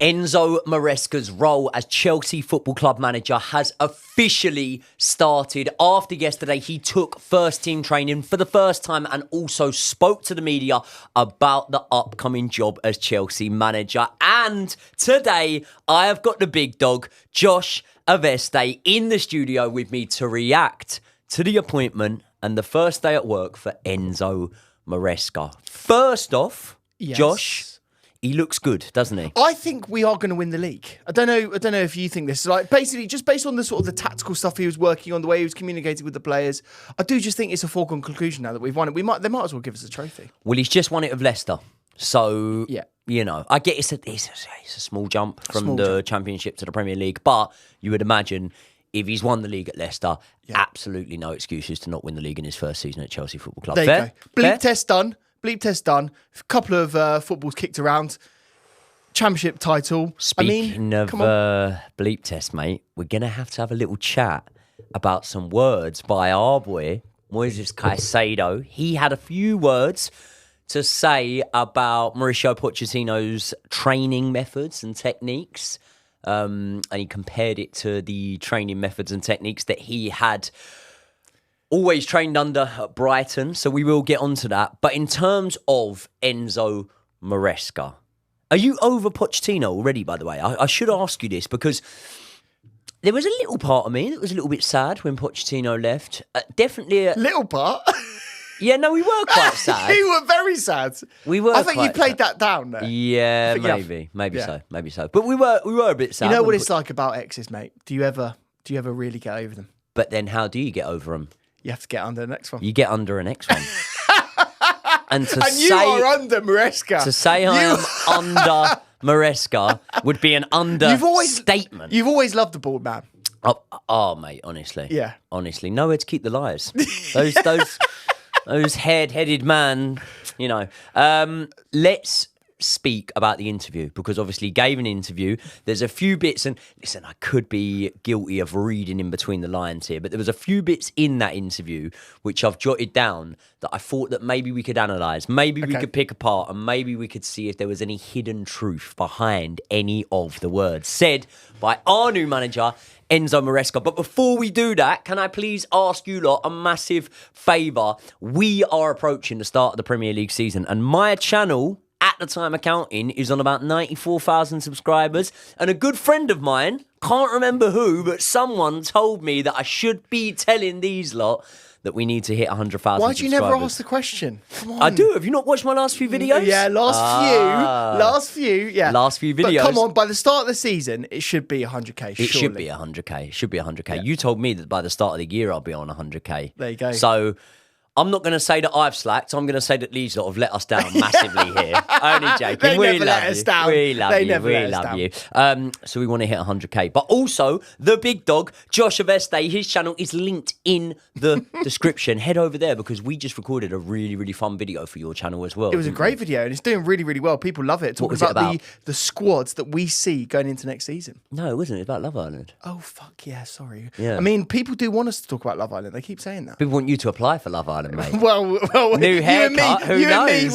Enzo Maresca's role as Chelsea Football Club manager has officially started. After yesterday, he took first team training for the first time and also spoke to the media about the upcoming job as Chelsea manager. And today, I have got the big dog, Josh Aveste, in the studio with me to react to the appointment and the first day at work for Enzo Maresca. First off, yes. Josh, he looks good, doesn't he? I think we are going to win the league. I don't know if you think this. Like, basically, just based on the sort of the tactical stuff he was working on, the way he was communicating with the players, I do just think it's a foregone conclusion now that we've won it. They might as well give us a trophy. Well, he's just won it of Leicester. So, yeah. You know, I get it's a small jump from the Championship to the Premier League, but you would imagine if he's won the league at Leicester, absolutely no excuses to not win the league in his first season at Chelsea Football Club. There Fair? you go. Bleep test done. Bleep test done. A couple of footballs kicked around. Championship title. Speaking of bleep test, mate, we're going to have a little chat about some words by our boy, Moises Caicedo. He had a few words to say about Mauricio Pochettino's training methods and techniques. And he compared it to the training methods and techniques that he had always trained under at Brighton, so we will get onto that. But in terms of Enzo Maresca, are you over Pochettino already, by the way? I should ask you this because there was a little part of me that was a little bit sad when Pochettino left. Definitely a little part? Yeah, no, we were quite sad. We were very sad. We were. I think you played that down there. Yeah, maybe so. But we were a bit sad. You know what it's like about exes, mate? Do you ever really get over them? But then how do you get over them? You have to get under the next one. You get under an next one. And you are under Maresca. To say I am under Maresca would be an understatement. You've always loved the bald man. Oh, mate, honestly. Yeah. Honestly, nowhere to keep the liars. Those headed man, you know. Let's speak about the interview because obviously he gave an interview. There's a few bits, and listen, I could be guilty of reading in between the lines here, but there was a few bits in that interview which I've jotted down that I thought that maybe we could analyse, maybe we could pick apart, and maybe we could see if there was any hidden truth behind any of the words said by our new manager, Enzo Maresca. But before we do that, can I please ask you lot a massive favour? We are approaching the start of the Premier League season, and my channel, at the time of counting, is on about 94,000 subscribers. And a good friend of mine, can't remember who, but someone told me that I should be telling these lot that we need to hit 100,000 subscribers. Why'd you never ask the question? Come on. I do. Have you not watched my last few videos? Yeah, last few, yeah. Last few videos. But come on, by the start of the season, it should be 100k, surely. It should be 100k. It should be 100k. Yeah. You told me that by the start of the year, I'll be on 100k. There you go. So I'm not going to say that I've slacked. I'm going to say that these lot have let us down massively here. Only joking. We love you. We love you. So we want to hit 100k. But also, the big dog, Josh Aveste, his channel is linked in the description. Head over there because we just recorded a really, really fun video for your channel as well. It was a great video and it's doing really, really well. People love it. Talking about the squads that we see going into next season. No, it wasn't. It was about Love Island. Oh, fuck yeah. Sorry. Yeah. I mean, people do want us to talk about Love Island. They keep saying that. People want you to apply for Love Island, mate. Well, new haircut. Who knows? And me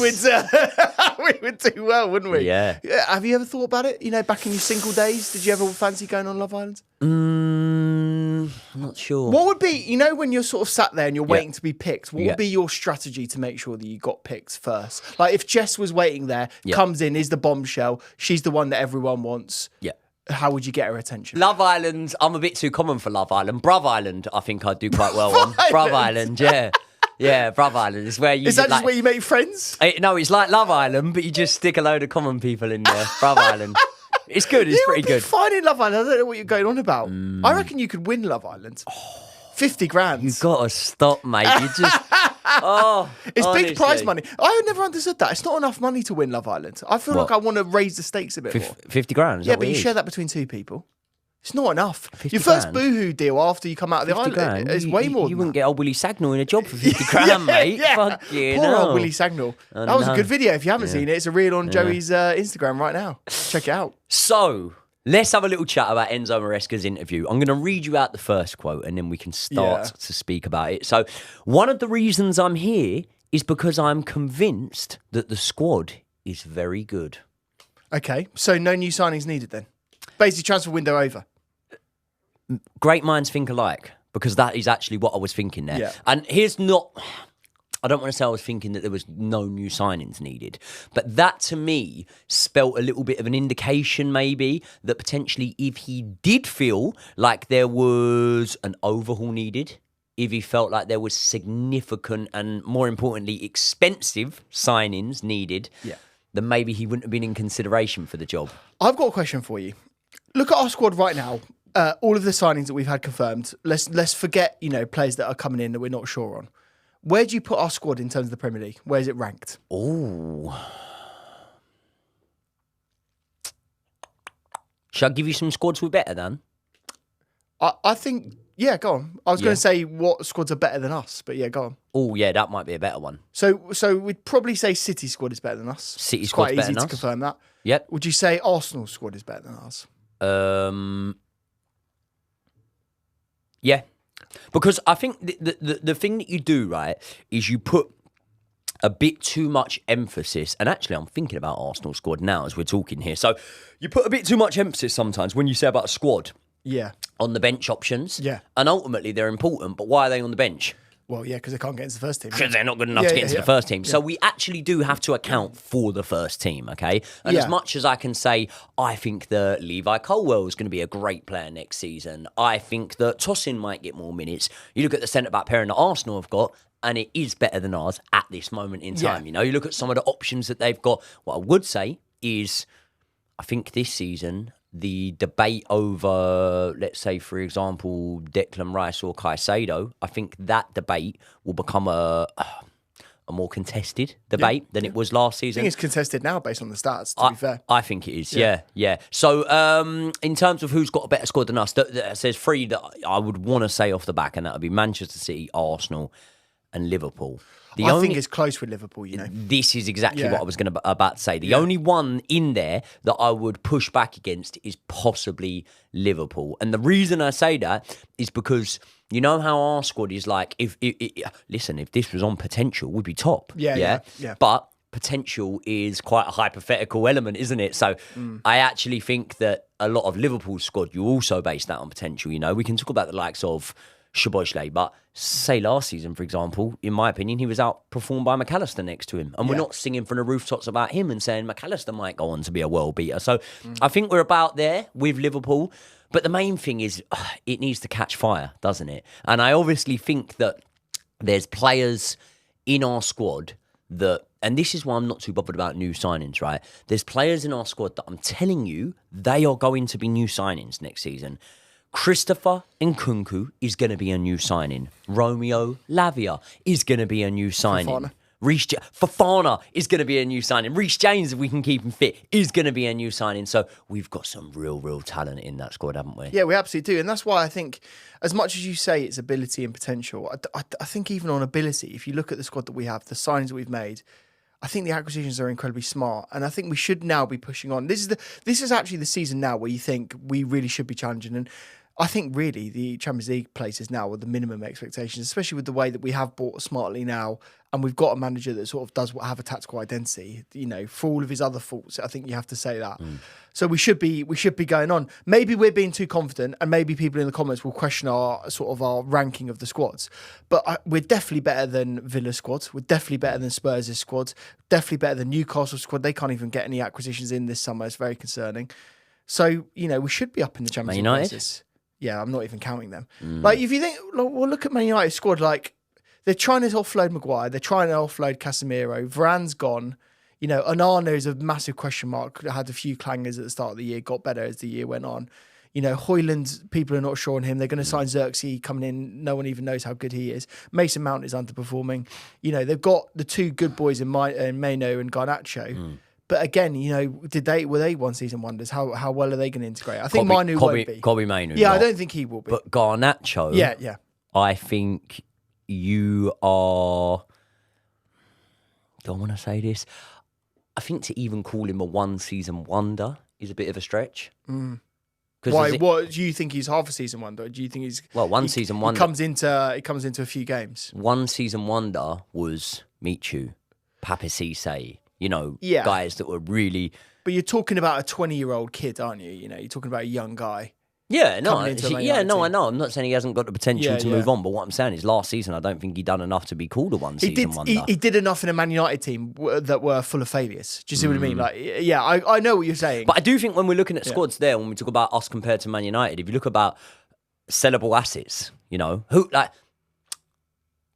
we would do well, wouldn't we? Yeah. Have you ever thought about it? You know, back in your single days, did you ever fancy going on Love Island? I'm not sure. What would be, you know, when you're sort of sat there and you're waiting to be picked, what would be your strategy to make sure that you got picked first? Like if Jess was waiting there, comes in, is the bombshell, she's the one that everyone wants. Yeah. How would you get her attention? Love Island, I'm a bit too common for Love Island. Bruv Island, I think I'd do quite well on. Bruv Island, yeah. Yeah, Bruv Island is where you... Is that just where you make friends? No, it's like Love Island, but you just stick a load of common people in there. Bruv Island. It's good, it's pretty good. Fine in Love Island, I don't know what you're going on about. I reckon you could win Love Island. 50 grand. You got to stop, mate. You just... It's honestly. Big prize money. I never understood that. It's not enough money to win Love Island. I feel like I want to raise the stakes a bit more. 50 grand? Yeah, but you share that between two people. It's not enough. Your first boohoo deal after you come out of the island is way more than You wouldn't get old Willie Sagnall in a job for 50 grand, mate. Fuck you, Poor old Willie Sagnall. That was a good video. If you haven't seen it, it's a reel on Joey's Instagram right now. Check it out. So, let's have a little chat about Enzo Maresca's interview. I'm going to read you out the first quote and then we can start to speak about it. So, one of the reasons I'm here is because I'm convinced that the squad is very good. Okay, so no new signings needed then. Basically, transfer window over. Great minds think alike, because that is actually what I was thinking there. Yeah. And I don't want to say I was thinking that there was no new signings needed, but that to me spelt a little bit of an indication maybe that potentially if he did feel like there was an overhaul needed, if he felt like there was significant and more importantly expensive signings needed, then maybe he wouldn't have been in consideration for the job. I've got a question for you. Look at our squad right now. All of the signings that we've had confirmed. Let's forget, players that are coming in that we're not sure on. Where do you put our squad in terms of the Premier League? Where is it ranked? Oh. Shall I give you some squads we're better than? I think, yeah, go on. I was going to say what squads are better than us, but yeah, go on. Oh, yeah, that might be a better one. So we'd probably say City squad is better than us. City it's squad's quite better easy than to us. confirm that. Yep. Would you say Arsenal squad is better than ours? Yeah. Because I think the thing that you do, right, is you put a bit too much emphasis, and actually I'm thinking about Arsenal squad now as we're talking here. So you put a bit too much emphasis sometimes when you say about a squad on the bench options. Yeah. And ultimately they're important, but why are they on the bench? Well, yeah, because they can't get into the first team. Because they're not good enough to get into the first team. So we actually do have to account for the first team, okay? And as much as I can say, I think that Levi Colwell is going to be a great player next season. I think that Tosin might get more minutes. You look at the centre-back pairing that Arsenal have got, and it is better than ours at this moment in time. You look at some of the options that they've got. What I would say is, I think this season, the debate over, let's say, for example, Declan Rice or Caicedo, I think that debate will become a more contested debate than it was last season. I think it's contested now based on the stats, to be fair. I think it is, yeah. So in terms of who's got a better squad than us, there's three that I would want to say off the back, and that would be Manchester City, Arsenal and Liverpool. I think it's close with Liverpool, This is exactly what I was about to say. The only one in there that I would push back against is possibly Liverpool. And the reason I say that is because you know how our squad is like, if this was on potential, we'd be top. Yeah. But potential is quite a hypothetical element, isn't it? So I actually think that a lot of Liverpool's squad, you also base that on potential. We can talk about the likes of Szoboszlai, but say last season, for example, in my opinion, he was outperformed by McAllister next to him. And we're not singing from the rooftops about him and saying McAllister might go on to be a world beater. So I think we're about there with Liverpool. But the main thing is it needs to catch fire, doesn't it? And I obviously think that there's players in our squad that, and this is why I'm not too bothered about new signings, right? There's players in our squad that I'm telling you, they are going to be new signings next season. Christopher Nkunku is going to be a new signing. Romeo Lavia is going to be a new signing. Fofana is going to be a new signing. Reece James, if we can keep him fit, is going to be a new signing. So we've got some real talent in that squad, haven't we? Yeah, we absolutely do. And that's why I think, as much as you say it's ability and potential, I think even on ability, if you look at the squad that we have, the signings that we've made, I think the acquisitions are incredibly smart, and I think we should now be pushing on. This is actually the season now where you think we really should be challenging, and I think really the Champions League places now are the minimum expectations, especially with the way that we have bought smartly now, and we've got a manager that sort of does have a tactical identity. For all of his other faults, I think you have to say that. So we should be going on. Maybe we're being too confident, and maybe people in the comments will question our ranking of the squads. But we're definitely better than Villa's squad. We're definitely better than Spurs' squad. Definitely better than Newcastle's squad. They can't even get any acquisitions in this summer. It's very concerning. So we should be up in the Champions League places. Yeah, I'm not even counting them. Like, if you think, well, look at Man United's squad. Like, they're trying to offload Maguire. They're trying to offload Casemiro. Varane's gone. Onana is a massive question mark. Had a few clangers at the start of the year. Got better as the year went on. Højlund, people are not sure on him. They're going to sign Xerxes coming in. No one even knows how good he is. Mason Mount is underperforming. They've got the two good boys in Maino and Garnacho. But again, were they one-season wonders? How well are they going to integrate? I think Manu won't be. Kobbie Mainoo. Yeah, I don't think he will be. But Garnacho, yeah. I think you are... Do I want to say this? I think to even call him a one-season wonder is a bit of a stretch. Why? What do you think he's half a season wonder? Or do you think he's season wonder? He comes into a few games. One season wonder was Michu, Pape Cisse, guys that were really But you're talking about a 20-year-old kid, aren't you? You know, you're talking about a young guy. Yeah, no, coming into a Man I United team. know. I'm not saying he hasn't got the potential Yeah, to move on, but what I'm saying is last season, I don't think he done enough to be called a one-season wonder. He did enough in a Man United team that were full of failures. Do you see what I mean? Like, yeah, I know what you're saying. But I do think when we're looking at squads there, when we talk about us compared to Man United, if you look about sellable assets, you know, who like.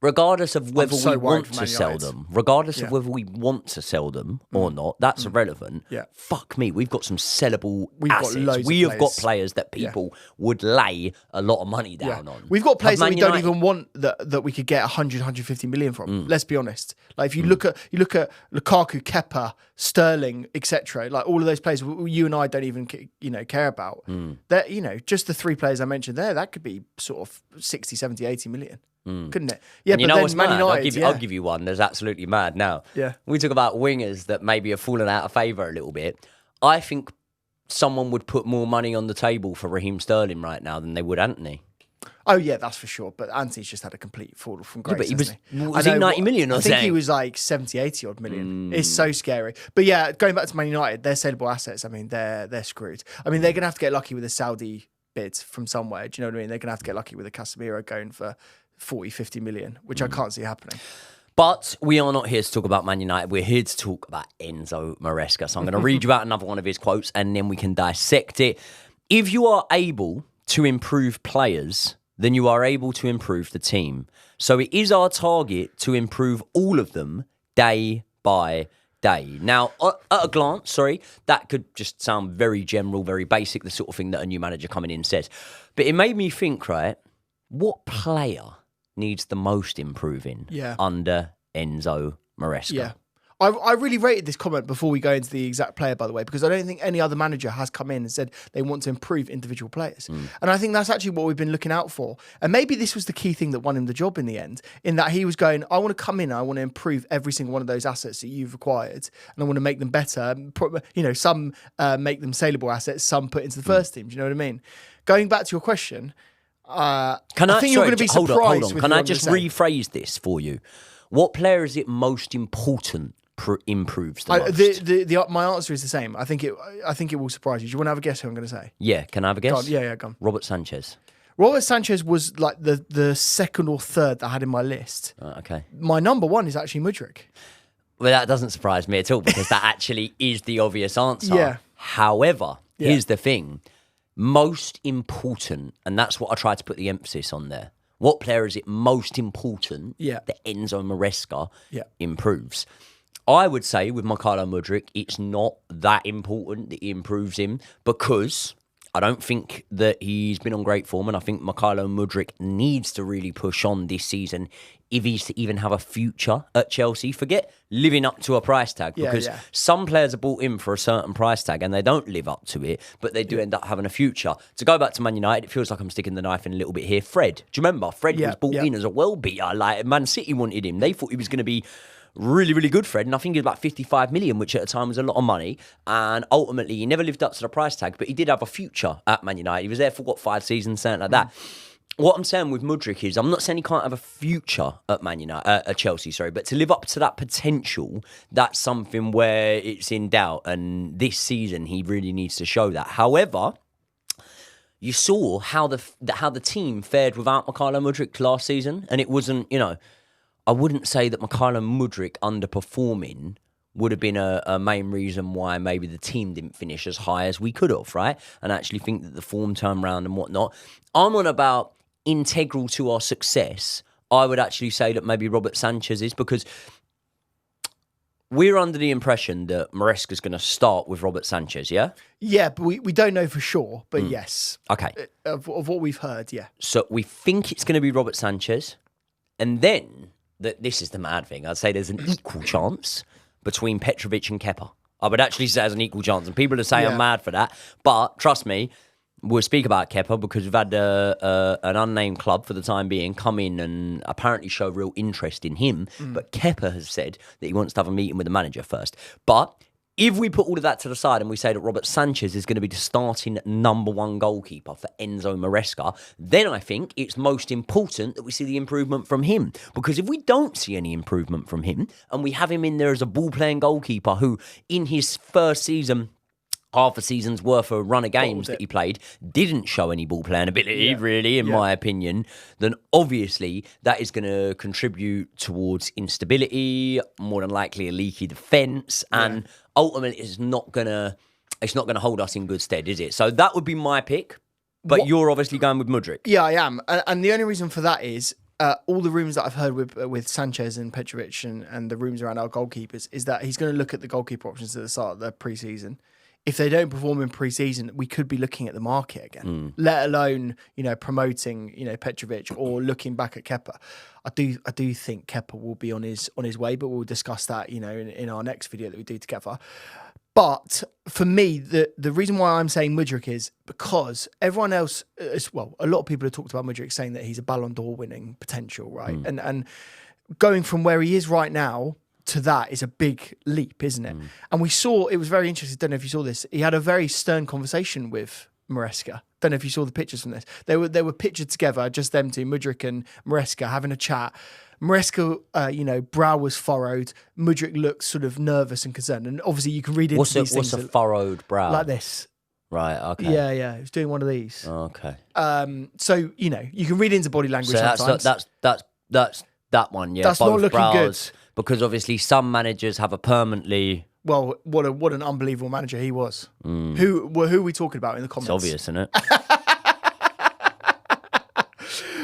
Regardless of whether we want to sell them, regardless of whether we want to sell them or not, that's irrelevant. Yeah. Fuck me, we've got some sellable Got assets. loads We of have got players that people would lay a lot of money down on. We've got players that we don't United- even want that we could get 100, 150 million from. Let's be honest. Like if you look at Lukaku, Kepa, Sterling, etc. Like all of those players, you and I don't even care about. That just the 3 players I mentioned there, that could be sort of 60, 70, 80 million. Couldn't it? Yeah, and you but know then what's Man mad? United, I'll give you one. That's absolutely mad. Now, Yeah. we talk about wingers that maybe have fallen out of favour a little bit. I think someone would put more money on the table for Raheem Sterling right now than they would Anthony. Oh yeah, that's for sure. But Anthony's just had a complete fall from grace. but he hasn't was he 90 million or I think he something? was like 70, 80 odd million. It's so scary. But yeah, going back to Man United, their saleable assets, I mean, they're screwed. I mean, they're gonna have to get lucky with a Saudi bid from somewhere. Do you know what I mean? They're gonna have to get lucky with a Casemiro going for 40, 50 million, which I can't see happening. But we are not here to talk about Man United. We're here to talk about Enzo Maresca. So I'm going to read you out another one of his quotes and then we can dissect it. If you are able to improve players, then you are able to improve the team. So it is our target to improve all of them day by day. Now, at a glance, that could just sound very general, very basic, the sort of thing that a new manager coming in says. But it made me think, right, what player needs the most improving under Enzo Maresca? Yeah. I really rated this comment before we go into the exact player, by the way, because I don't think any other manager has come in and said they want to improve individual players. And I think that's actually what we've been looking out for. And maybe this was the key thing that won him the job in the end, in that he was going, I want to come in, I want to improve every single one of those assets that you've acquired, and I want to make them better. Some make them saleable assets, some put into the first team. Do you know what I mean? Going back to your question, I think you're going to be surprised. Hold on. with Can what I I'm just gonna say. rephrase this for you? What player is it most important improves the most? My answer is the same. I think it will surprise you. Do you want to have a guess who I'm going to say? Yeah, can I have a guess? Go on. Yeah, go on. Robert Sanchez. Robert Sanchez was like the second or third that I had in my list. Okay. My number 1 is actually Mudryk. Well, that doesn't surprise me at all because that actually is the obvious answer. Yeah. However, here's the thing. Most important, and that's what I try to put the emphasis on there. What player is it most important that Enzo Maresca improves? I would say with Mykhailo Mudryk, it's not that important that he improves him because I don't think that he's been on great form, and I think Mykhailo Mudryk needs to really push on this season if he's to even have a future at Chelsea. Forget living up to a price tag, because some players are bought in for a certain price tag and they don't live up to it, but they do end up having a future. To go back to Man United, it feels like I'm sticking the knife in a little bit here. Fred, do you remember? Fred was bought in as a well-beater. Like, Man City wanted him. They thought he was going to be really, really good, Fred, and I think he was about 55 million, which at the time was a lot of money, and ultimately he never lived up to the price tag, but he did have a future at Man United. He was there for 5 seasons, something like that. What I'm saying with Mudryk is, I'm not saying he can't have a future at Man United, at Chelsea, but to live up to that potential, that's something where it's in doubt, and this season he really needs to show that. However, you saw how the team fared without Mykhailo Mudryk last season, and it wasn't, I wouldn't say that Mykhailo Mudryk underperforming would have been a main reason why maybe the team didn't finish as high as we could have, right? And I actually think that the form turned around and whatnot. I'm on about integral to our success. I would actually say that maybe Robert Sanchez is, because we're under the impression that Maresca's going to start with Robert Sanchez, yeah? Yeah, but we don't know for sure, but yes. Okay. Of what we've heard, yeah. So we think it's going to be Robert Sanchez, and then this is the mad thing. I'd say there's an equal chance between Petrovic and Kepa. I would actually say there's an equal chance, and people are saying I'm mad for that. But trust me, we'll speak about Kepa because we've had an unnamed club for the time being come in and apparently show real interest in him. But Kepa has said that he wants to have a meeting with the manager first. But if we put all of that to the side and we say that Robert Sanchez is going to be the starting number 1 goalkeeper for Enzo Maresca, then I think it's most important that we see the improvement from him. Because if we don't see any improvement from him and we have him in there as a ball-playing goalkeeper who, in his first season, half a season's worth of run of games Bottled it. that he played didn't show any ball playing ability, really, in my opinion, then obviously that is going to contribute towards instability, more than likely a leaky defence, and ultimately it's not going to hold us in good stead, is it? So that would be my pick, but you're obviously going with Mudryk. Yeah, I am. And the only reason for that is all the rumours that I've heard with Sanchez and Petrovic and the rumours around our goalkeepers is that he's going to look at the goalkeeper options at the start of the pre-season. If they don't perform in pre-season, we could be looking at the market again, let alone, promoting, Petrovic or looking back at Kepa. I do think Kepa will be on his way, but we'll discuss that, in our next video that we do together. But for me, the reason why I'm saying Mudryk is because everyone else, a lot of people have talked about Mudryk saying that he's a Ballon d'Or winning potential, right? And going from where he is right now to that is a big leap, isn't it? And we saw, it was very interesting, don't know if you saw this, he had a very stern conversation with Maresca. Don't know if you saw the pictures from this. They were pictured together, just them two, Mudryk and Maresca, having a chat. Maresca, brow was furrowed. Mudryk looked sort of nervous and concerned. And obviously you can read into these things. What's a furrowed brow? Like this. Right, okay. Yeah. He was doing one of these. Okay. So, you can read into body language sometimes. That's that one, yeah. That's both not looking brows, good. Because obviously some managers have a permanently... Well, what an unbelievable manager he was. Who are we talking about in the comments? It's obvious, isn't it?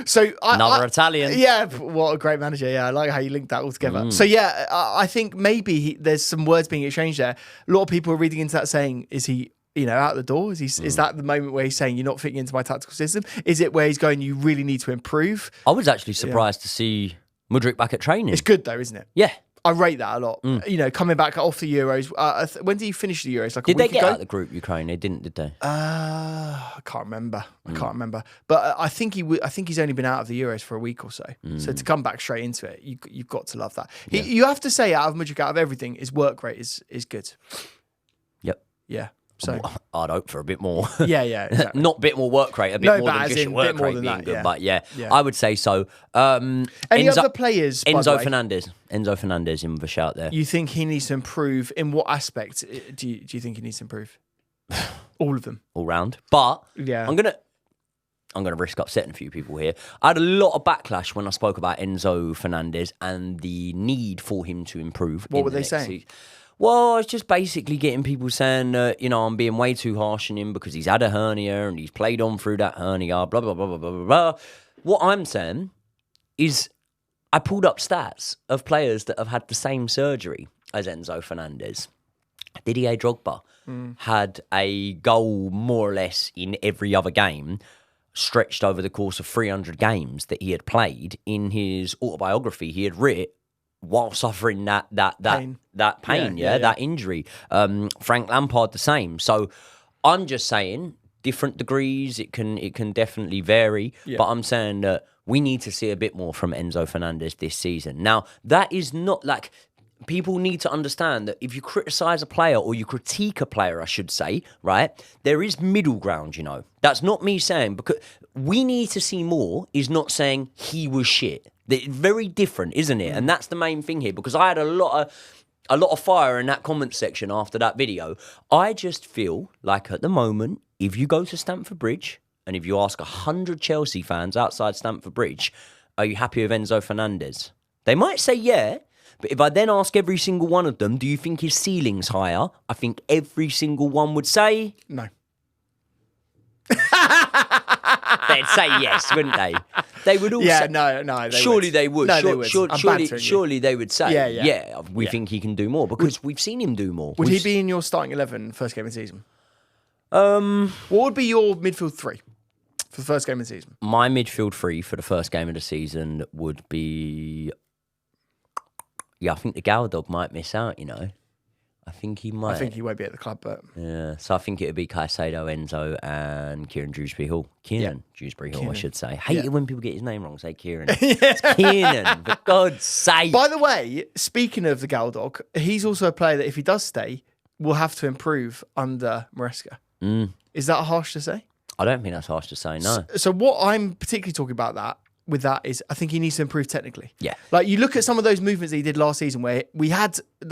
So Another Italian. Yeah, what a great manager. Yeah, I like how you linked that all together. So yeah, I think maybe there's some words being exchanged there. A lot of people are reading into that saying, is he, out the door? Is that the moment where he's saying, you're not fitting into my tactical system? Is it where he's going, you really need to improve? I was actually surprised to see Mudryk back at training. It's good though, isn't it? Yeah. I rate that a lot. Coming back off the Euros. When did you finish the Euros? Like did a week they get ago? out of the group, Ukraine? They didn't, did they? I can't remember. But I think he's only been out of the Euros for a week or so. So to come back straight into it, you've got to love that. You have to say, out of everything, his work rate is good. Yep. Yeah. So I'd hope for a bit more. Yeah, exactly. Not a bit more work rate, a bit more than just your work rate being good. But yeah, I would say so. Any other players? Enzo Fernandez in the shout there. You think he needs to improve? In what aspect do you think he needs to improve? All of them, all round. But yeah, I'm gonna risk upsetting a few people here. I had a lot of backlash when I spoke about Enzo Fernandez and the need for him to improve. What were they saying? Well, it's just basically getting people saying, I'm being way too harsh on him because he's had a hernia and he's played on through that hernia, blah, blah, blah, blah, blah, blah, blah. What I'm saying is I pulled up stats of players that have had the same surgery as Enzo Fernandez. Didier Drogba had a goal more or less in every other game stretched over the course of 300 games that he had played. In his autobiography, he had written while suffering that pain, that injury. Frank Lampard the same. So I'm just saying, different degrees. It can definitely vary. Yeah. But I'm saying that we need to see a bit more from Enzo Fernandez this season. Now, that is not like... People need to understand that if you criticise a player or you critique a player, I should say, right, there is middle ground, That's not me saying, because we need to see more is not saying he was shit. It's very different, isn't it? And that's the main thing here, because I had a lot of fire in that comment section after that video. I just feel like at the moment, if you go to Stamford Bridge and if you ask 100 Chelsea fans outside Stamford Bridge, are you happy with Enzo Fernandez? They might say yeah. But if I then ask every single one of them, do you think his ceiling's higher? I think every single one would say... No. They'd say yes, wouldn't they? They would all say... No, surely they would. No, they would. Surely they would say, yeah. we think he can do more, because we've seen him do more. Would he be in your starting 11 first game of the season? What would be your midfield three for the first game of the season? My midfield three for the first game of the season would be... Yeah, I think the Gal Dog might miss out, I think he might. I think he won't be at the club, but... Yeah, so I think it would be Caicedo, Enzo, and Kieran Dewsbury-Hall. Dewsbury-Hall, I should say. I hate it when people get his name wrong, say Kieran. It's Kieran, for God's sake. By the way, speaking of the Gal Dog, he's also a player that if he does stay, will have to improve under Maresca. Is that harsh to say? I don't think that's harsh to say, no. So what I'm particularly talking about that with that is I think he needs to improve technically. Yeah. Like you look at some of those movements that he did last season where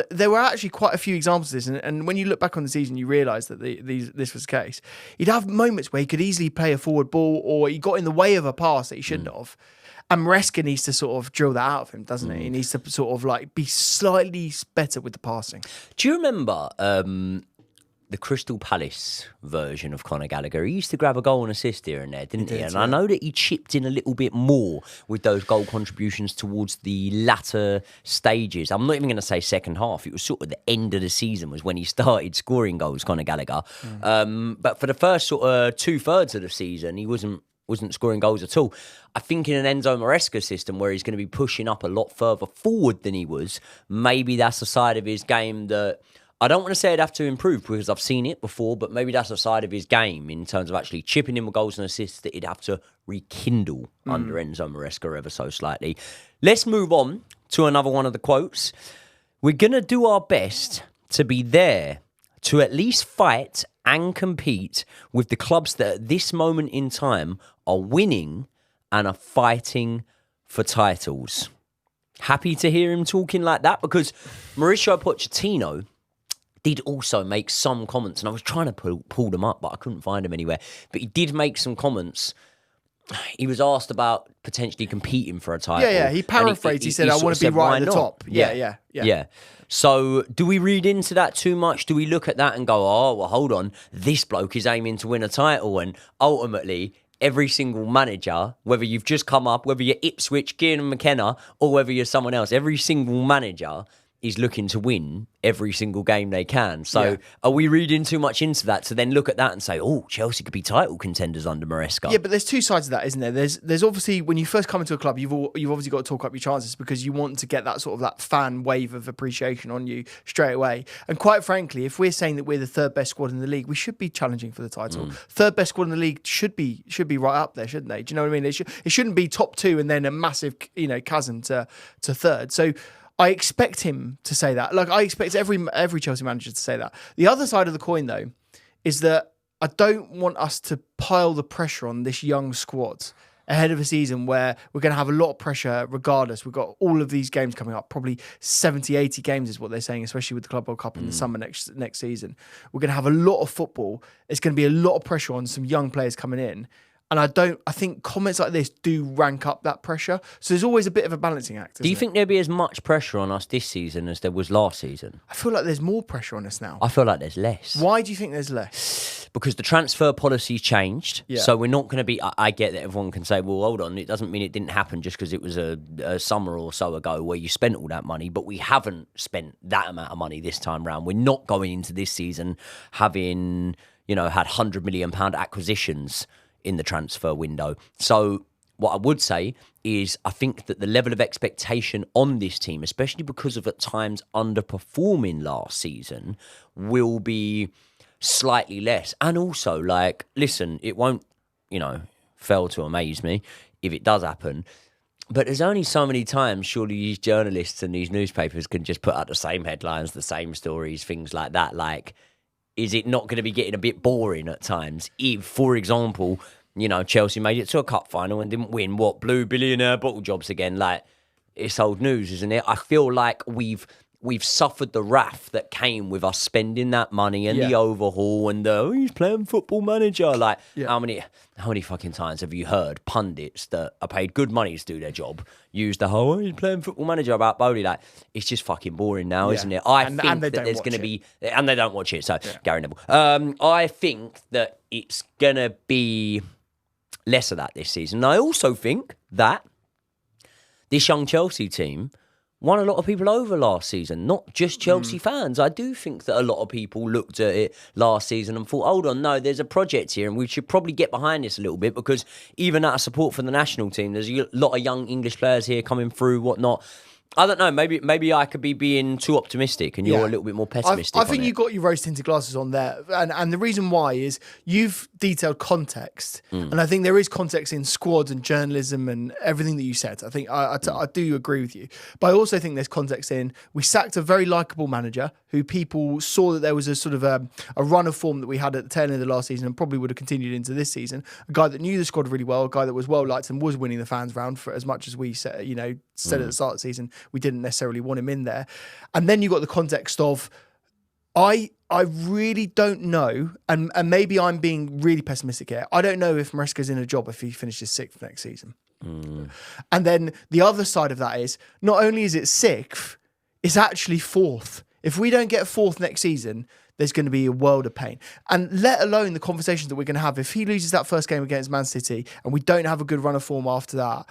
there were actually quite a few examples of this. And when you look back on the season, you realise that this was the case. He'd have moments where he could easily play a forward ball or he got in the way of a pass that he shouldn't have. And Maresca needs to sort of drill that out of him, doesn't he? He needs to sort of like be slightly better with the passing. Do you remember the Crystal Palace version of Conor Gallagher? He used to grab a goal and assist here and there, didn't he? And I know that he chipped in a little bit more with those goal contributions towards the latter stages. I'm not even going to say second half. It was sort of the end of the season was when he started scoring goals, Conor Gallagher. But for the first sort of 2/3 of the season, he wasn't scoring goals at all. I think in an Enzo Maresca system where he's going to be pushing up a lot further forward than he was, maybe that's a side of his game that I don't want to say I'd have to improve because I've seen it before, but maybe that's a side of his game in terms of actually chipping in with goals and assists that he'd have to rekindle under Enzo Maresca ever so slightly. Let's move on to another one of the quotes. We're going to do our best to be there to at least fight and compete with the clubs that at this moment in time are winning and are fighting for titles. Happy to hear him talking like that because Mauricio Pochettino did also make some comments, and I was trying to pull them up, but I couldn't find them anywhere. But he did make some comments. He was asked about potentially competing for a title. Yeah. He paraphrased. He said, I want to be right at the top. Yeah. So do we read into that too much? Do we look at that and go, oh, well, hold on, this bloke is aiming to win a title? And ultimately, every single manager, whether you've just come up, whether you're Ipswich, Kieran McKenna, or whether you're someone else, every single manager is looking to win every single game they can. So are we reading too much into that to then look at that and say, oh, Chelsea could be title contenders under Maresca? Yeah, but there's two sides of that, isn't there? There's obviously, when you first come into a club, you've obviously got to talk up your chances because you want to get that sort of that fan wave of appreciation on you straight away. And quite frankly, if we're saying that we're the third best squad in the league, we should be challenging for the title. Third best squad in the league should be right up there, shouldn't they? Do you know what I mean? It shouldn't be top two and then a massive chasm to third. So I expect him to say that. Like I expect every Chelsea manager to say that. The other side of the coin, though, is that I don't want us to pile the pressure on this young squad ahead of a season where we're going to have a lot of pressure regardless. We've got all of these games coming up, probably 70, 80 games is what they're saying, especially with the Club World Cup in the summer next season. We're going to have a lot of football. It's going to be a lot of pressure on some young players coming in. And I think comments like this do rank up that pressure. So there's always a bit of a balancing act. Do you think there'll be as much pressure on us this season as there was last season? I feel like there's more pressure on us now. I feel like there's less. Why do you think there's less? Because the transfer policy's changed. Yeah. So we're not going to be... I get that everyone can say, well, hold on, it doesn't mean it didn't happen just because it was a summer or so ago where you spent all that money, but we haven't spent that amount of money this time round. We're not going into this season having, had £100 million acquisitions in the transfer window. So what I would say is I think that the level of expectation on this team, especially because of at times underperforming last season, will be slightly less. And also, listen, it won't, fail to amaze me if it does happen. But there's only so many times surely these journalists and these newspapers can just put out the same headlines, the same stories, things like that. Is it not going to be getting a bit boring at times? If, for example, Chelsea made it to a cup final and didn't win, blue billionaire bottle jobs again? It's old news, isn't it? I feel like we've suffered the wrath that came with us spending that money and the overhaul and he's playing Football Manager. How many fucking times have you heard pundits that are paid good money to do their job use the whole he's playing Football Manager about Bowley? It's just fucking boring now, isn't it? I think that there's going to be, and they don't watch it. So Gary Neville. I think that it's going to be less of that this season. And I also think that this young Chelsea team won a lot of people over last season, not just Chelsea fans. I do think that a lot of people looked at it last season and thought, hold on, no, there's a project here and we should probably get behind this a little bit because even out of support for the national team, there's a lot of young English players here coming through, whatnot. I don't know. Maybe I could be being too optimistic, and you're a little bit more pessimistic. I think you got your rose-tinted glasses on there, and the reason why is you've detailed context, and I think there is context in squad and journalism and everything that you said. I think I do agree with you, but I also think there's context in we sacked a very likable manager who people saw that there was a sort of a run of form that we had at the tail end of the last season and probably would have continued into this season. A guy that knew the squad really well, a guy that was well liked and was winning the fans round for as much as we said, said at the start of the season. We didn't necessarily want him in there. And then you got the context of, I really don't know, and maybe I'm being really pessimistic here. I don't know if Maresca's in a job if he finishes 6th next season. And then the other side of that is, not only is it 6th, it's actually 4th. If we don't get 4th next season, there's going to be a world of pain. And let alone the conversations that we're going to have. If he loses that first game against Man City and we don't have a good run of form after that,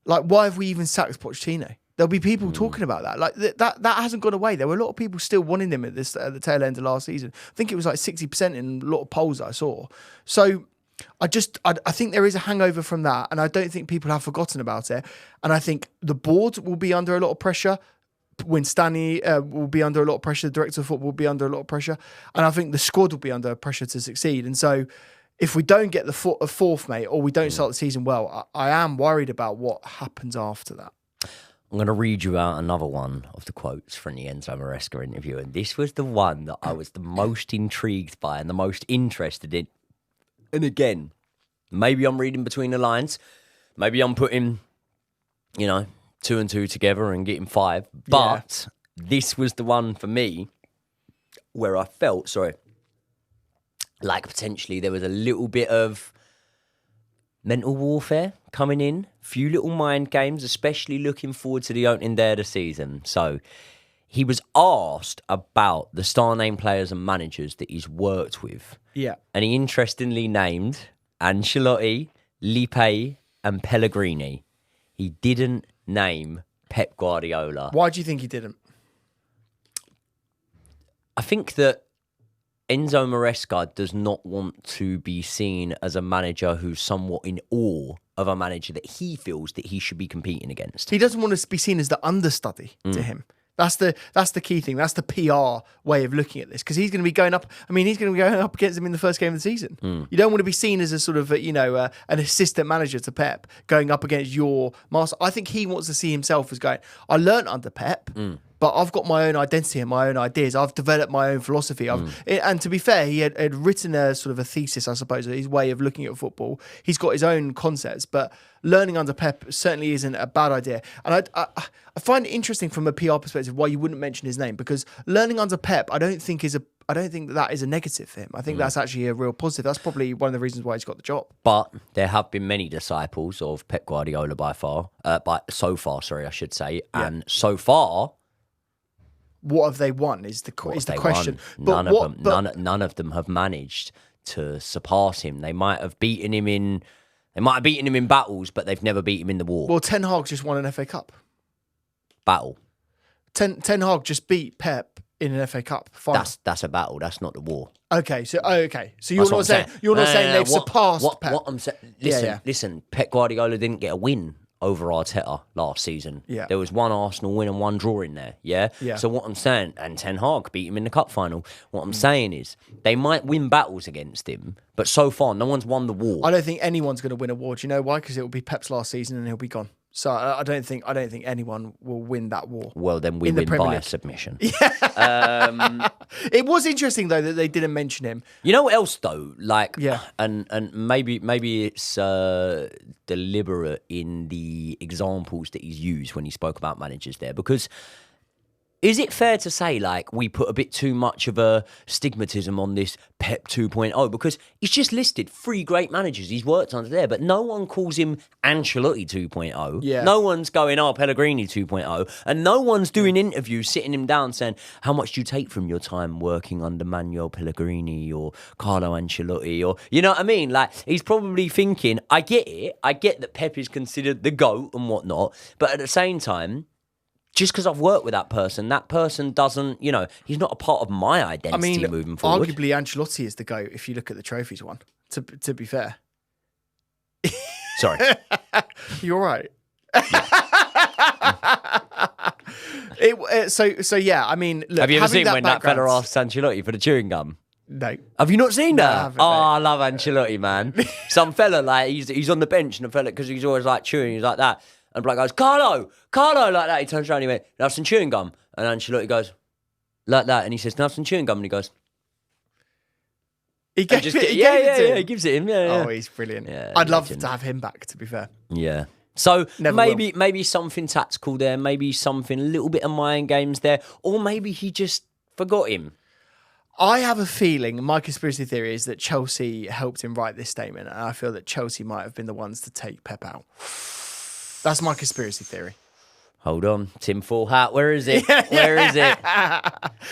like, why have we even sacked Pochettino? There'll be people talking about that. Like that hasn't gone away. There were a lot of people still wanting him at the tail end of last season. I think it was like 60% in a lot of polls I saw. So I think there is a hangover from that, and I don't think people have forgotten about it. And I think the board will be under a lot of pressure. When Stanley will be under a lot of pressure, the director of football will be under a lot of pressure, and I think the squad will be under pressure to succeed. And so, if we don't get the 4th, mate, or we don't start the season well, I am worried about what happens after that. I'm going to read you out another one of the quotes from the Enzo Maresca interview, and this was the one that I was the most intrigued by and the most interested in. And again, maybe I'm reading between the lines, maybe I'm putting, 2 and 2 together and getting 5, but this was the one for me where I felt, like potentially there was a little bit of mental warfare coming in, few little mind games, especially looking forward to the opening day of the season. So he was asked about the star name players and managers that he's worked with. Yeah. And he interestingly named Ancelotti, Lipe, and Pellegrini. He didn't name Pep Guardiola. Why do you think he didn't? I think that Enzo Maresca does not want to be seen as a manager who's somewhat in awe of a manager that he feels that he should be competing against. He doesn't want to be seen as the understudy to him. That's the key thing. That's the PR way of looking at this, because he's going to be going up. I mean, he's going to be going up against him in the first game of the season. You don't want to be seen as a sort of an assistant manager to Pep going up against your master. I think he wants to see himself as going, I learnt under Pep, but I've got my own identity and my own ideas. I've developed my own philosophy. And to be fair, he had written a sort of a thesis, I suppose, his way of looking at football. He's got his own concepts, but learning under Pep certainly isn't a bad idea. And I find it interesting from a PR perspective why you wouldn't mention his name, because learning under Pep, I don't think that is a negative for him. I think that's actually a real positive. That's probably one of the reasons why he's got the job. But there have been many disciples of Pep Guardiola so far, I should say. Yeah. And so far, what have they won is the question. None of them have managed to surpass him. They might have beaten him in battles, but they've never beat him in the war. Well, Ten Hag just won an FA Cup. Battle. Ten Hag just beat Pep in an FA Cup final. That's a battle. That's not the war. Okay. So you're not saying they've surpassed Pep. What I'm saying. Listen. Pep Guardiola didn't get a win over Arteta last season. Yeah. There was one Arsenal win and one draw in there. Yeah. So what I'm saying, and Ten Hag beat him in the cup final. What I'm saying is they might win battles against him, but so far no one's won the war. I don't think anyone's going to win a war. Do you know why? Because it will be Pep's last season and he'll be gone. So I don't think anyone will win that war. Well, then we win by a submission. Yeah. It was interesting though that they didn't mention him. You know what else though? And maybe it's deliberate in the examples that he's used when he spoke about managers there, because is it fair to say, we put a bit too much of a stigmatism on this Pep 2.0? Because he's just listed 3 great managers he's worked under there, but no one calls him Ancelotti 2.0. Yeah. No one's going, Pellegrini 2.0. And no one's doing interviews, sitting him down saying, how much do you take from your time working under Manuel Pellegrini or Carlo Ancelotti? Or, you know what I mean? He's probably thinking, I get it. I get that Pep is considered the GOAT and whatnot. But at the same time, just because I've worked with that person doesn't, he's not a part of my identity moving forward. Arguably Ancelotti is the GOAT if you look at the trophies won, to be fair. Sorry. You're right. So yeah, I mean, look, Have you ever having seen when that fella background- asked Ancelotti for the chewing gum? No. Have you not seen I that? haven't, Oh, mate. I love Ancelotti, man. Some fella, like, he's on the bench, and the fella, because he's always, like, chewing, he's like that. And Black goes, Carlo, like that. He turns around and he went, "Can I have some chewing gum?" And Ancelotti goes, like that. And he says, "Can I have some chewing gum?" And he goes, He gave just it, get- he yeah, gave it yeah, to yeah, him. he gives it him, yeah. Oh, he's brilliant. Yeah, I'd love legend. to have him back, to be fair. Yeah. So Never maybe something tactical there, maybe something, a little bit of mind games there, or maybe he just forgot him. I have a feeling, my conspiracy theory is that Chelsea helped him write this statement, and I feel that Chelsea might have been the ones to take Pep out. That's my conspiracy theory. Hold on, tinfoil hat, where is it? Where is it?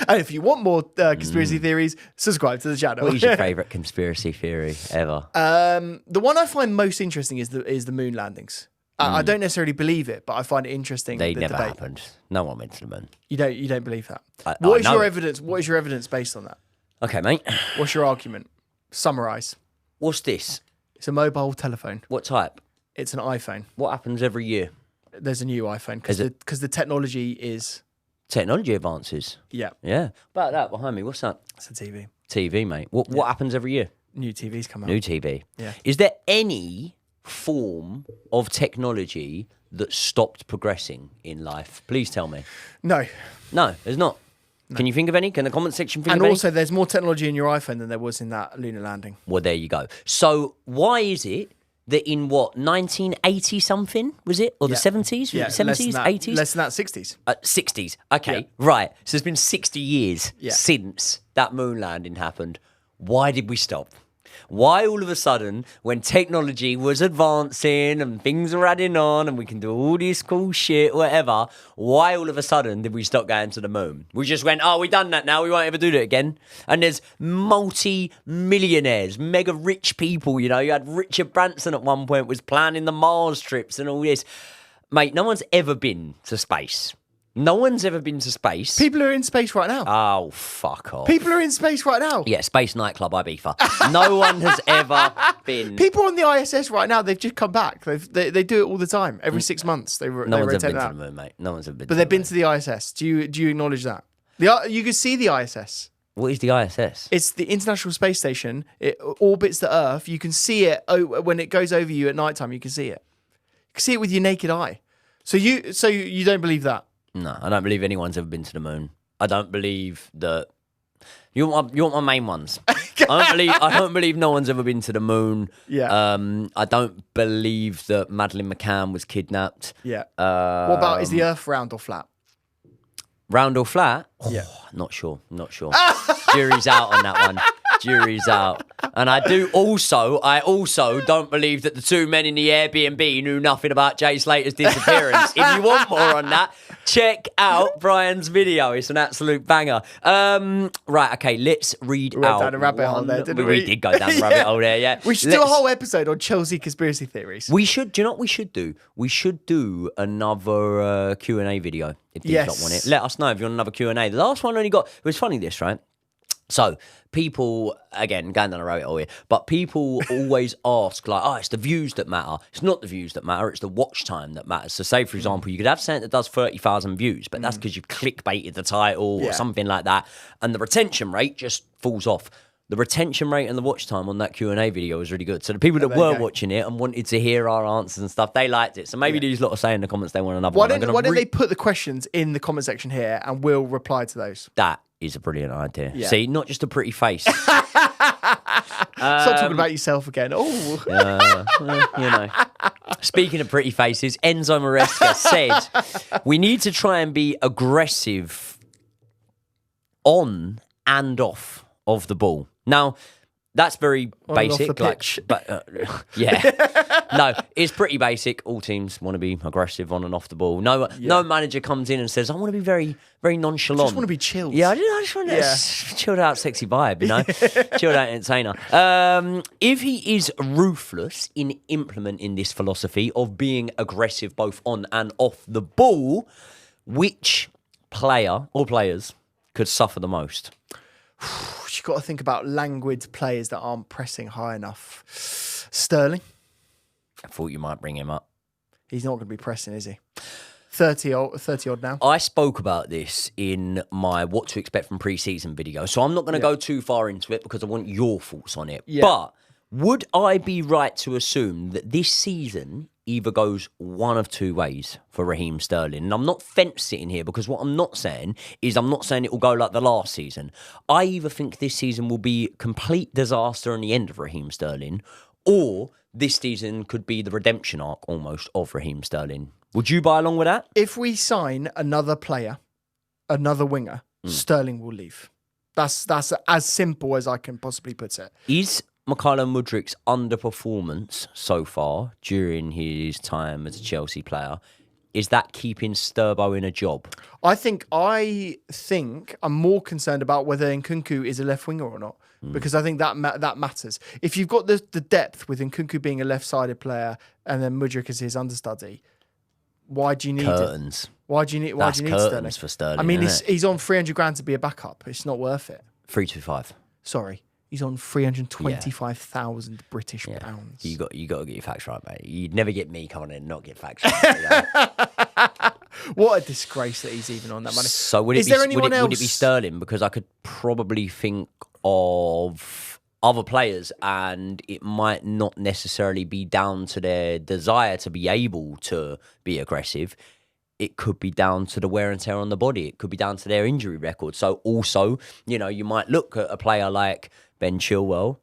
And if you want more conspiracy theories, subscribe to the channel. What is your favourite conspiracy theory ever? The one I find most interesting is the moon landings. I don't necessarily believe it, but I find it interesting. They the never debate. happened. No one went to the moon. You don't believe that. I What is know your it. evidence? What is your evidence based on that? Okay, mate. What's your argument? Summarize. What's this? It's a mobile telephone. What type? It's an iPhone. What happens every year? There's a new iPhone Is it- because the technology is Technology advances. yeah. Yeah. About that behind me. What's that? It's a TV. TV, mate. What happens every year? New TVs come out. New TV. Yeah. Is there any form of technology that stopped progressing in life? Please tell me. No. No, there's not. Can you think of any? Can the comment section think And of any? also, there's more technology in your iPhone than there was in that lunar landing. Well, there you go. So why is it that in what, 1980 something, was it? Or the 70s? Yeah, 70s, 80s? Less than that, 60s. 60s. Okay, Yeah. right. So it's been 60 years Yeah. since that moon landing happened. Why did we stop? Why all of a sudden, when technology was advancing and things were adding on and we can do all this cool shit, whatever, why all of a sudden did we stop going to the moon? We just went, oh, we done that now, we won't ever do that again. And there's multi-millionaires, mega rich people, you know. You had Richard Branson at one point was planning the Mars trips and all this. Mate, no one's ever been to space. No one's ever been to space. People are in space right now. Oh, fuck off. People are in space right now. Yeah, Space Nightclub, Ibiza. No one has ever been. People on the ISS right now, they've just come back. They do it all the time. Every 6 months, they No they one's rotate ever been out. to the moon, mate. No one's ever been But to they've the been moon. to the ISS. Do you acknowledge that? You can see the ISS. What is the ISS? It's the International Space Station. It orbits the Earth. You can see it when it goes over you at nighttime. You can see it. You can see it with your naked eye. So you don't believe that? No, I don't believe anyone's ever been to the moon. I don't believe that. You want my main ones. I don't believe no one's ever been to the moon. Yeah. I don't believe that Madeleine McCann was kidnapped. Yeah. What about, is the Earth round or flat? Round or flat? Yeah. Not sure. Jury's out on that one. Jury's out. And I also don't believe that the two men in the Airbnb knew nothing about Jay Slater's disappearance. If you want more on that, check out Brian's video. It's an absolute banger. Right, okay, let's read went out. down a rabbit hole there, didn't we? We did go down the rabbit hole there, yeah. We should do a whole episode on Chelsea conspiracy theories. We should. Do you know what we should do? We should do another Q&A video if you don't want it. Let us know if you want another Q&A. The last one only got. It was funny this, right? So people, again, going down a rabbit hole here, but people always ask, like, oh, it's the views that matter. It's not the views that matter, it's the watch time that matters. So say, for example, you could have something that does 30,000 views, but that's because you've clickbaited the title or something like that, and the retention rate just falls off. The retention rate and the watch time on that Q&A video was really good. So the people that were watching it and wanted to hear our answers and stuff, they liked it. So maybe these lot will say in the comments they want another one. Why don't they put the questions in the comment section here and we'll reply to those? That is a brilliant idea. Yeah. See, not just a pretty face. Stop talking about yourself again. Oh, You know. Speaking of pretty faces, Enzo Maresca said, we need to try and be aggressive on and off of the ball. Now, that's very On and off basic. the pitch. But yeah. No, it's pretty basic. All teams want to be aggressive on and off the ball. No manager comes in and says, I want to be very, very nonchalant. I just want to be chilled. Yeah, I just want a chilled out, sexy vibe, you know? Chilled out entertainer. If he is ruthless in implementing this philosophy of being aggressive both on and off the ball, which player or players could suffer the most? You've got to think about languid players that aren't pressing high enough. Sterling. I thought you might bring him up. He's not going to be pressing, is he? 30 odd now. I spoke about this in my what to expect from pre-season video, so I'm not going to go too far into it because I want your thoughts on it. Yeah. But would I be right to assume that this season either goes one of two ways for Raheem Sterling? And I'm not fence-sitting here because what I'm not saying is I'm not saying it will go like the last season. I either think this season will be complete disaster and the end of Raheem Sterling, or this season could be the redemption arc almost of Raheem Sterling. Would you buy along with that? If we sign another player, another winger, Sterling will leave. That's as simple as I can possibly put it. Is Mykhailo Mudrik's underperformance so far during his time as a Chelsea player, is that keeping Sturbo in a job? I think I'm more concerned about whether Nkunku is a left winger or not, because I think that matters. If you've got the depth with Nkunku being a left-sided player and then Mudryk as his understudy, why do you need curtains? Why do you need That's curtains Sterling? For Sterling. I mean, isn't he's on 300 grand to be a backup. It's not worth it. 325. Sorry. He's on 325,000 British pounds. You got to get your facts right, mate. You'd never get me coming in and not get facts right. What a disgrace that he's even on that money. So would it be Sterling? Because I could probably think of other players, and it might not necessarily be down to their desire to be able to be aggressive. It could be down to the wear and tear on the body. It could be down to their injury record. So also, you might look at a player like Ben Chilwell,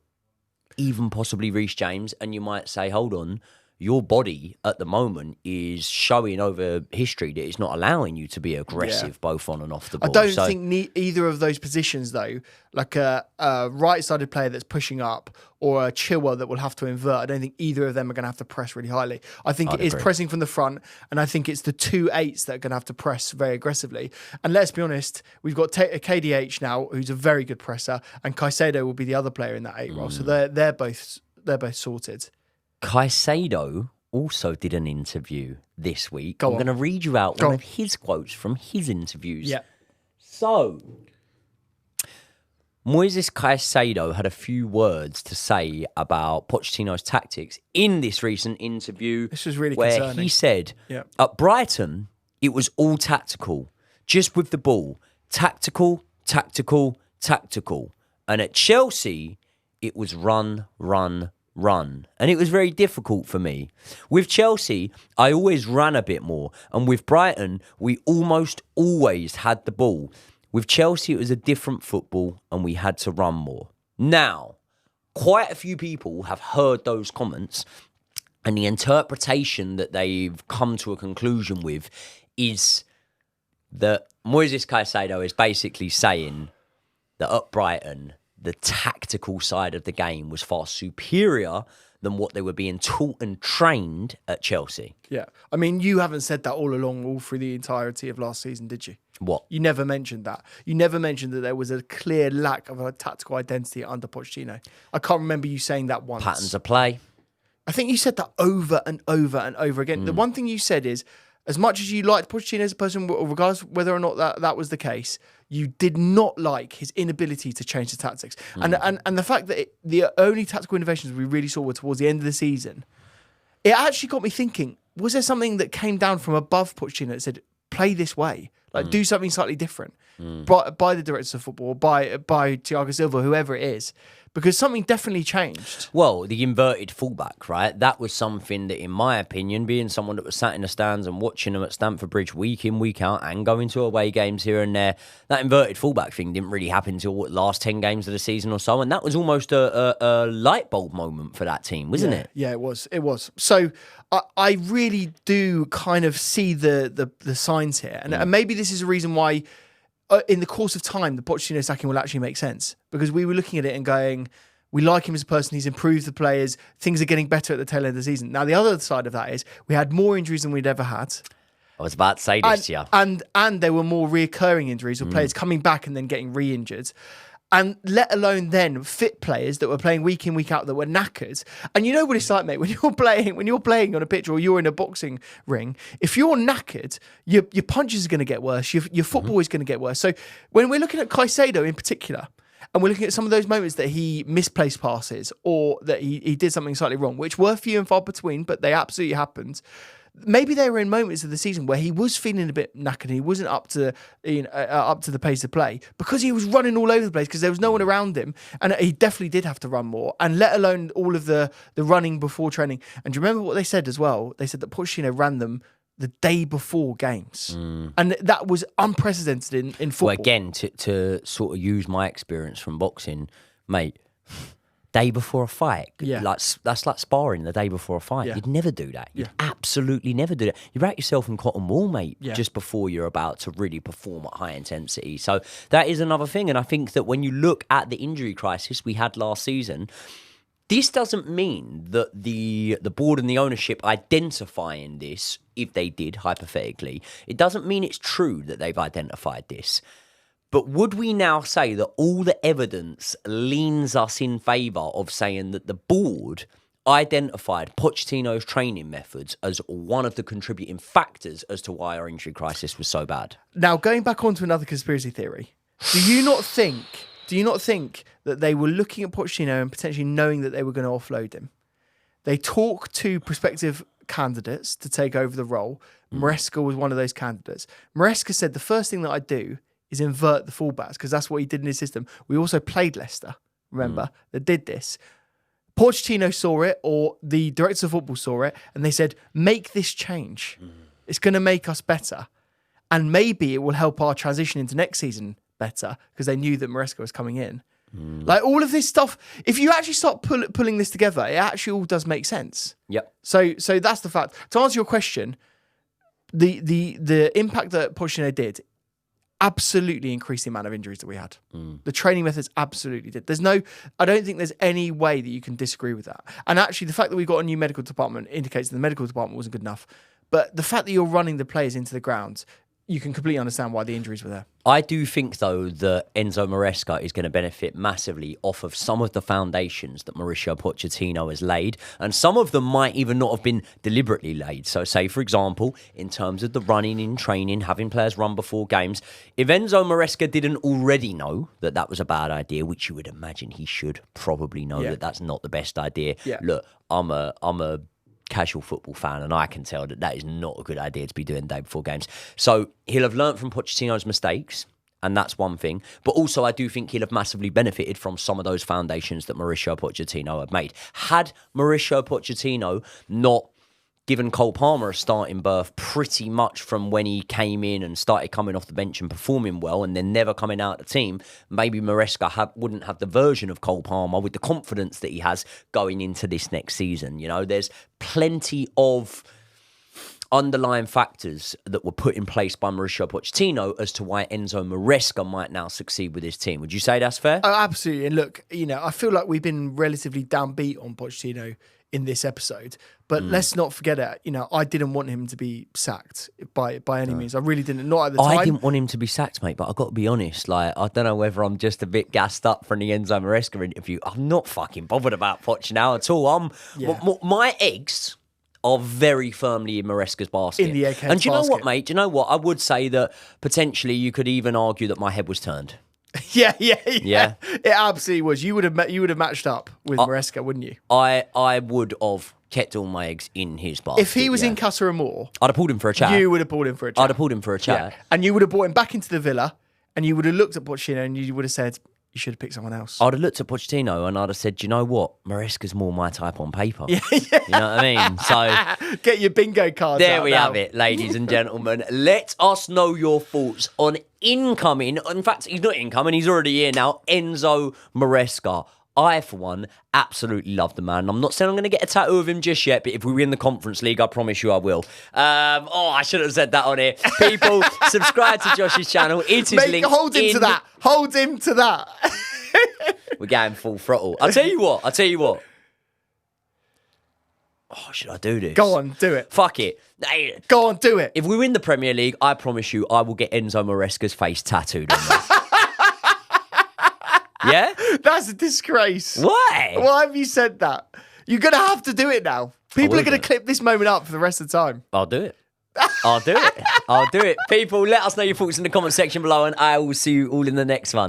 even possibly Reece James, and you might say, hold on, your body at the moment is showing over history that it's not allowing you to be aggressive both on and off the ball. I don't think either of those positions, though, like a right-sided player that's pushing up or a Chilwell that will have to invert, I don't think either of them are going to have to press really highly. I think it is pressing from the front, and I think it's the 2-8s that are going to have to press very aggressively. And let's be honest, we've got KDH now, who's a very good presser, and Caicedo will be the other player in that 8 role. So they're both sorted. Caicedo also did an interview this week. I'm going to read you out one of his quotes from his interviews. Yeah. So, Moises Caicedo had a few words to say about Pochettino's tactics in this recent interview. This was really where concerning. He said, at Brighton, it was all tactical, just with the ball. Tactical, tactical, tactical. And at Chelsea, it was run, run, run. And it was very difficult for me. With Chelsea, I always ran a bit more. And with Brighton, we almost always had the ball. With Chelsea, it was a different football and we had to run more. Now, quite a few people have heard those comments, and the interpretation that they've come to a conclusion with is that Moises Caicedo is basically saying that at Brighton, the tactical side of the game was far superior than what they were being taught and trained at Chelsea. Yeah. I mean, you haven't said that all along, all through the entirety of last season, did you? What? You never mentioned that. You never mentioned that there was a clear lack of a tactical identity under Pochettino. I can't remember you saying that once. Patterns of play. I think you said that over and over and over again. The one thing you said is, as much as you liked Pochettino as a person, regardless of whether or not that was the case, you did not like his inability to change the tactics. And the fact that the only tactical innovations we really saw were towards the end of the season, it actually got me thinking, was there something that came down from above Pochettino that said, play this way? Like, do something slightly different by the directors of football, by Thiago Silva, whoever it is, because something definitely changed. Well, the inverted fullback, right? That was something that, in my opinion, being someone that was sat in the stands and watching them at Stamford Bridge week in, week out, and going to away games here and there, that inverted fullback thing didn't really happen until the last 10 games of the season or so, and that was almost a light bulb moment for that team, wasn't it? Yeah, it was. It was. So I really do kind of see the signs here, and maybe this is a reason why, in the course of time, the Pochettino sacking will actually make sense, because we were looking at it and going, we like him as a person, he's improved the players, things are getting better at the tail end of the season. Now, the other side of that is we had more injuries than we'd ever had. I was about to say this, yeah. And there were more reoccurring injuries with players coming back and then getting re-injured. And let alone then fit players that were playing week in, week out that were knackered. And you know what it's like, mate, when you're playing on a pitch or you're in a boxing ring, if you're knackered, your punches are going to get worse, your football is going to get worse. So when we're looking at Caicedo in particular, and we're looking at some of those moments that he misplaced passes or that he did something slightly wrong, which were few and far between, but they absolutely happened. maybe they were in moments of the season where he was feeling a bit knackered. He wasn't up to up to the pace of play because he was running all over the place because there was no one around him, and he definitely did have to run more. And let alone all of the running before training. And do you remember what they said as well? They said that Pochettino ran them the day before games, and that was unprecedented in football. Well, again, to sort of use my experience from boxing, mate. Day before a fight, that's like sparring the day before a fight. You'd never do that. You'd absolutely never do that. You wrap yourself in cotton wool, mate, just before you're about to really perform at high intensity. So that is another thing. And I think that when you look at the injury crisis we had last season, this doesn't mean that the board and the ownership identifying this, if they did, hypothetically, it doesn't mean it's true that they've identified this. But would we now say that all the evidence leans us in favour of saying that the board identified Pochettino's training methods as one of the contributing factors as to why our injury crisis was so bad? Now, going back onto another conspiracy theory, do you not think that they were looking at Pochettino and potentially knowing that they were going to offload him? They talked to prospective candidates to take over the role. Maresca was one of those candidates. Maresca said, the first thing that I do is invert the fullbacks, because that's what he did in his system. We also played Leicester, remember, that did this. Pochettino saw it, or the directors of football saw it, and they said, make this change. It's going to make us better. And maybe it will help our transition into next season better, because they knew that Maresca was coming in. Like all of this stuff, if you actually start pulling this together, it actually all does make sense. Yep. So that's the fact. To answer your question, the impact that Pochettino did absolutely increased the amount of injuries that we had. The training methods absolutely did. I don't think there's any way that you can disagree with that. And actually, the fact that we've got a new medical department indicates that the medical department wasn't good enough. But the fact that you're running the players into the ground, you can completely understand why the injuries were there. I do think, though, that Enzo Maresca is going to benefit massively off of some of the foundations that Mauricio Pochettino has laid, and some of them might even not have been deliberately laid. So, say, for example, in terms of the running in training, having players run before games, if Enzo Maresca didn't already know that that was a bad idea, which you would imagine he should probably know that that's not the best idea. Look, I'm a casual football fan, and I can tell that is not a good idea to be doing day before games. So he'll have learnt from Pochettino's mistakes, and that's one thing. But also, I do think he'll have massively benefited from some of those foundations that Mauricio Pochettino had made. Had Mauricio Pochettino not given Cole Palmer a starting berth pretty much from when he came in and started coming off the bench and performing well, and then never coming out of the team, maybe Maresca wouldn't have the version of Cole Palmer with the confidence that he has going into this next season. You know, there's plenty of underlying factors that were put in place by Mauricio Pochettino as to why Enzo Maresca might now succeed with his team. Would you say that's fair? Oh, absolutely. And look, I feel like we've been relatively downbeat on Pochettino in this episode, but let's not forget it. I didn't want him to be sacked by any means. I really didn't. Not at the time. I didn't want him to be sacked, mate. But I've got to be honest. I don't know whether I'm just a bit gassed up from the Enzo Maresca interview. I'm not fucking bothered about Poch now at all. My eggs are very firmly in Maresca's basket. In the egghead's And do you know basket. what, mate? Do you know what? I would say that potentially you could even argue that my head was turned. Yeah. It absolutely was. You would have matched up with Maresca, wouldn't you? I would have kept all my eggs in his basket. If he was in Casa Amor, I'd have pulled him for a chat. you would have pulled him for a chat. I'd have pulled him for a chat. Yeah. And you would have brought him back into the villa, and you would have looked at Pochettino and you would have said, you should have picked someone else. I'd have looked at Pochettino and I'd have said, do you know what? Maresca's more my type on paper. You know what I mean? So get your bingo cards there out we now. have it, ladies and gentlemen. Let us know your thoughts on incoming. In fact, he's not incoming. He's already here now. Enzo Maresca. I, for one, absolutely love the man. I'm not saying I'm going to get a tattoo of him just yet, but if we win the Conference League, I promise you I will. I should have said that on here. People, subscribe to Josh's channel. It is linked Hold him in... to that. Hold him to that. We're going full throttle. I'll tell you what. Oh, should I do this? Go on, do it. Fuck it. Go on, do it. If we win the Premier League, I promise you I will get Enzo Maresca's face tattooed on me. Yeah? That's a disgrace. Why? Why have you said that? You're going to have to do it now. People will are going do to clip this moment up for the rest of the time. I'll do it. I'll do it. People, let us know your thoughts in the comment section below, and I will see you all in the next one.